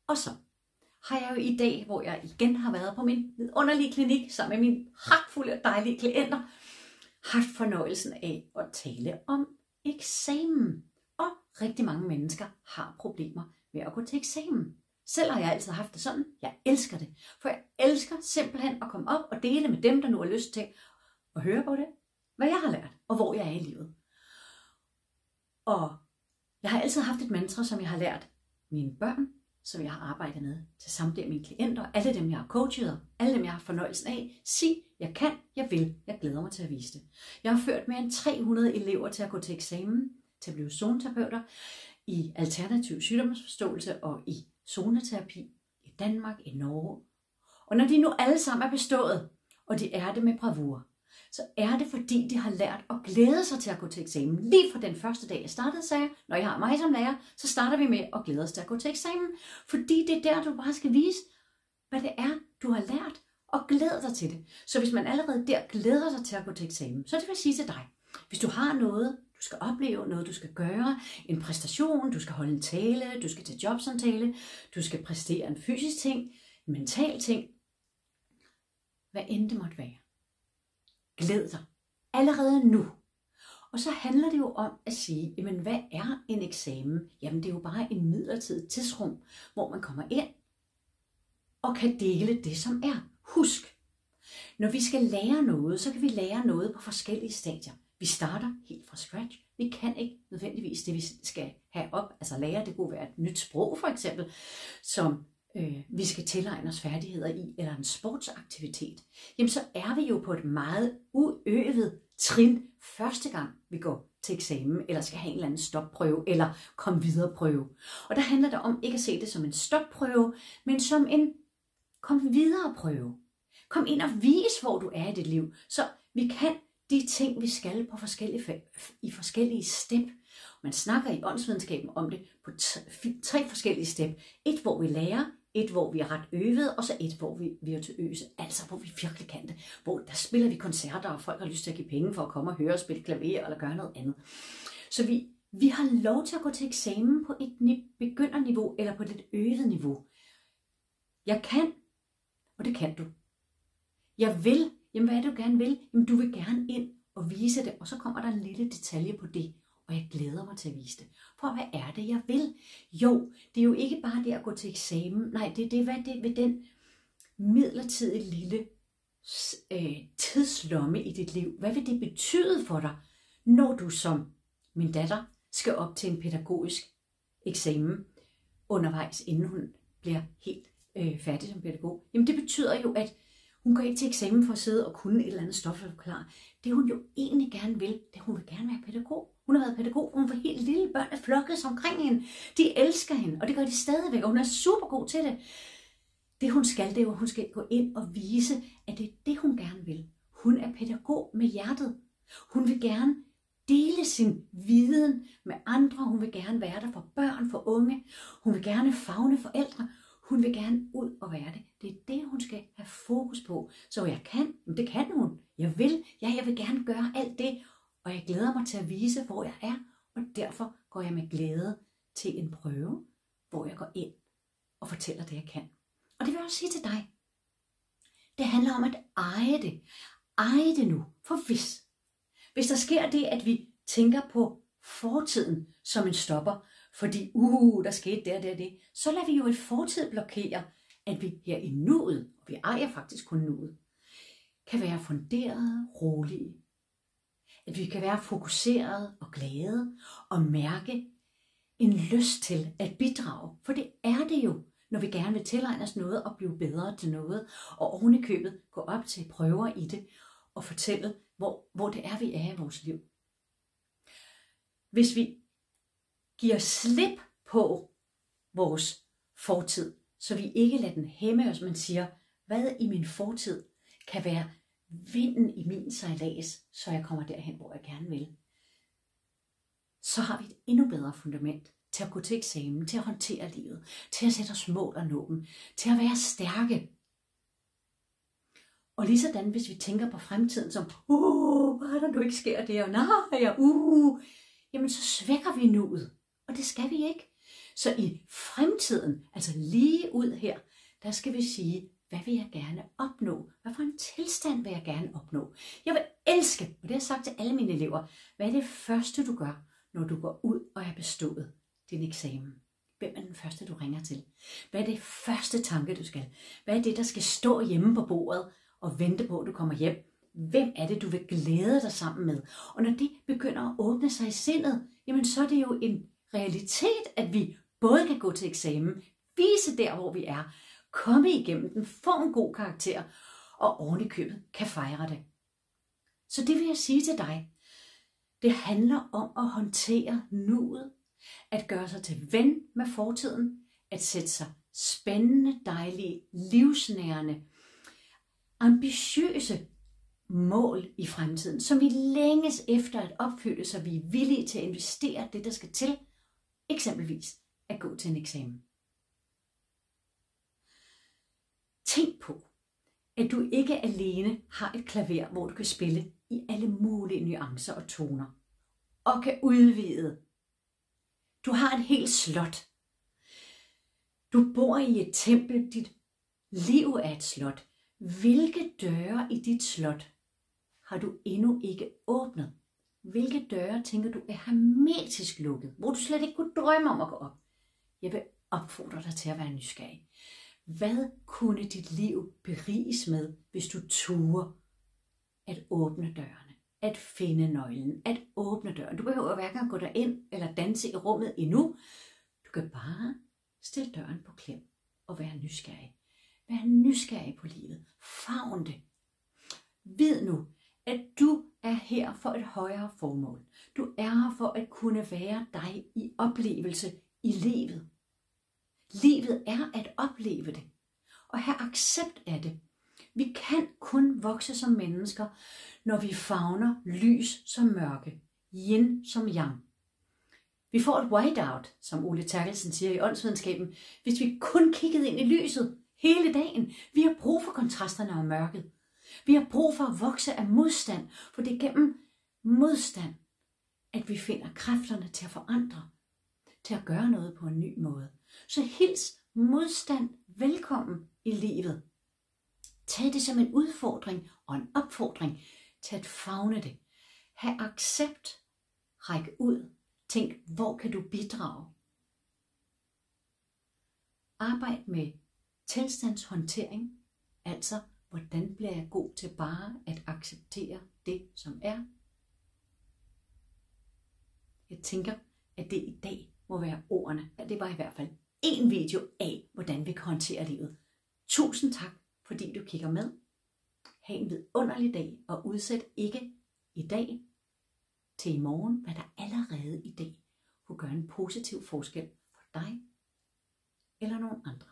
Og så har jeg jo i dag, hvor jeg igen har været på min underlige klinik sammen med mine pragtfulde og dejlige klienter, haft fornøjelsen af at tale om eksamen. Og rigtig mange mennesker har problemer med at gå til eksamen. Selv har jeg altid haft det sådan. Jeg elsker det. For jeg elsker simpelthen at komme op og dele med dem, der nu har lyst til at høre på det, hvad jeg har lært, og hvor jeg er i livet. Og jeg har altid haft et mantra, som jeg har lært mine børn, som jeg har arbejdet med til samtlige mine klienter, alle dem, jeg har coachet, og alle dem, jeg har fornøjelsen af. Sig, jeg kan, jeg vil, jeg glæder mig til at vise det. Jeg har ført mere end 300 elever til at gå til eksamen, til at blive zoneterapeuter, i alternativ sygdomsforståelse og i zoneterapi i Danmark, i Norge. Og når de nu alle sammen er bestået, og de er det med bravur, så er det fordi, de har lært at glæde sig til at gå til eksamen. Lige fra den første dag, jeg startede, sagde jeg, når jeg har mig som lærer, så starter vi med at glæde os til at gå til eksamen. Fordi det er der, du bare skal vise, hvad det er, du har lært, og glæde dig til det. Så hvis man allerede der glæder sig til at gå til eksamen, så det vil sige til dig, hvis du har noget, du skal opleve, noget du skal gøre, en præstation, du skal holde en tale, du skal til jobsamtale, du skal præstere en fysisk ting, en mental ting, hvad end det måtte være. Glæd dig allerede nu. Og så handler det jo om at sige, jamen hvad er en eksamen? Jamen det er jo bare en midlertidig tidsrum, hvor man kommer ind og kan dele det, som er. Husk, når vi skal lære noget, så kan vi lære noget på forskellige stadier. Vi starter helt fra scratch. Vi kan ikke nødvendigvis det, vi skal have op, altså lære. Det kunne være et nyt sprog for eksempel, som vi skal tilegne os færdigheder i, eller en sportsaktivitet. Jamen så er vi jo på et meget uøvet trin første gang, vi går til eksamen, eller skal have en eller anden stopprøve, eller komme videre prøve. Og der handler det om ikke at se det som en stopprøve, men som en kom videre prøve. Kom ind og vis, hvor du er i dit liv, så vi kan de ting, vi skal på i forskellige step. Man snakker i åndsvidenskaben om det på 3 forskellige step. Et, hvor vi lærer, et, hvor vi er ret øvet, og så et, hvor vi er virtuøse, altså hvor vi virkelig kan det. Hvor der spiller vi koncerter, og folk har lyst til at give penge for at komme og høre og spille klaver eller gøre noget andet. Så vi har lov til at gå til eksamen på et begynderniveau eller på et lidt øvet niveau. Jeg kan, og det kan du. Jeg vil, jamen hvad er det, du gerne vil? Jamen du vil gerne ind og vise det, og så kommer der en lille detalje på det, og jeg glæder mig til at vise det. For hvad er det, jeg vil? Jo, det er jo ikke bare det at gå til eksamen. Nej, det er det, hvad det ved den midlertidige lille tidslomme i dit liv. Hvad vil det betyde for dig, når du som min datter skal op til en pædagogisk eksamen undervejs, inden hun bliver helt færdig som pædagog? Jamen det betyder jo, at hun går ikke til eksamen for at sidde og kunne et eller andet stof og forklare. Det hun jo egentlig gerne vil, det hun vil gerne være pædagog. Hun har været pædagog, hun var helt lille, børn er flokket omkring hende. De elsker hende, og det gør de stadigvæk, og hun er super god til det. Det hun skal, det er jo, at hun skal gå ind og vise, at det er det, hun gerne vil. Hun er pædagog med hjertet. Hun vil gerne dele sin viden med andre. Hun vil gerne være der for børn, for unge. Hun vil gerne favne forældre. Hun vil gerne ud og være det. Det er det, hun skal have fokus på. Så jeg kan, men det kan hun. Jeg vil, jeg vil gerne gøre alt det. Og jeg glæder mig til at vise, hvor jeg er. Og derfor går jeg med glæde til en prøve, hvor jeg går ind og fortæller det, jeg kan. Og det vil jeg også sige til dig. Det handler om at eje det. Eje det nu. For hvis der sker det, at vi tænker på fortiden som en stopper, fordi der skete det, så lader vi jo et fortid blokere, at vi her i nuet, og vi ejer faktisk kun nuet, kan være funderet, rolige. At vi kan være fokuseret og glade og mærke en lyst til at bidrage. For det er det jo, når vi gerne vil tilegne os noget og blive bedre til noget, og oven i købet gå op til prøver i det og fortælle, hvor det er, vi er i vores liv. Hvis vi giver slip på vores fortid, så vi ikke lader den hæmme os, men siger, hvad i min fortid kan være vinden i min sejlads, så jeg kommer derhen, hvor jeg gerne vil. Så har vi et endnu bedre fundament til at gå til eksamen, til at håndtere livet, til at sætte os mål og nå dem, til at være stærke. Og lige sådan, hvis vi tænker på fremtiden som, hvad der nu ikke sker det, og jamen så svækker vi nuet. Og det skal vi ikke. Så i fremtiden, altså lige ud her, der skal vi sige, hvad vil jeg gerne opnå? Hvad for en tilstand vil jeg gerne opnå? Jeg vil elske, og det har jeg sagt til alle mine elever, hvad er det første, du gør, når du går ud og er bestået din eksamen? Hvem er den første, du ringer til? Hvad er det første tanke, du skal? Hvad er det, der skal stå hjemme på bordet og vente på, at du kommer hjem? Hvem er det, du vil glæde dig sammen med? Og når det begynder at åbne sig i sindet, jamen så er det jo en realitet, at vi både kan gå til eksamen, vise der, hvor vi er, komme igennem den, få en god karakter, og oven i købet kan fejre det. Så det vil jeg sige til dig. Det handler om at håndtere nuet, at gøre sig til ven med fortiden, at sætte sig spændende, dejlige, livsnærende, ambitiøse mål i fremtiden, som vi længes efter at opfylde, så vi er villige til at investere det, der skal til, eksempelvis at gå til en eksamen. Tænk på, at du ikke alene har et klaver, hvor du kan spille i alle mulige nuancer og toner, og kan udvide. Du har et helt slot. Du bor i et tempel, dit liv er et slot. Hvilke døre i dit slot har du endnu ikke åbnet? Hvilke døre tænker du er hermetisk lukket, hvor du slet ikke kunne drømme om at gå op? Jeg vil opfordre dig til at være nysgerrig. Hvad kunne dit liv beriges med, hvis du turde at åbne dørene, at finde nøglen, at åbne døren? Du behøver hverken at gå derind eller danse i rummet endnu. Du kan bare stille døren på klem og være nysgerrig. Vær nysgerrig på livet. Favn det. Vid nu, at du er her for et højere formål. Du er her for at kunne være dig i oplevelse i livet. Livet er at opleve det. Og have accept af det. Vi kan kun vokse som mennesker, når vi favner lys som mørke, yin som yang. Vi får et whiteout, som Ole Terkelsen siger i åndsvidenskaben, hvis vi kun kiggede ind i lyset hele dagen. Vi har brug for kontrasterne og mørket. Vi har brug for at vokse af modstand, for det er gennem modstand, at vi finder kræfterne til at forandre, til at gøre noget på en ny måde. Så hils modstand velkommen i livet. Tag det som en udfordring og en opfordring til at favne det. Ha' accept. Ræk ud. Tænk, hvor kan du bidrage? Arbejd med tilstandshåndtering, altså hvordan bliver jeg god til bare at acceptere det, som er. Jeg tænker, at det i dag må være ordene. Ja, det var i hvert fald en video af, hvordan vi kan håndtere livet. Tusind tak, fordi du kigger med. Ha' en vidunderlig dag, og udsæt ikke i dag til i morgen, hvad der allerede i dag kunne gøre en positiv forskel for dig eller nogen andre.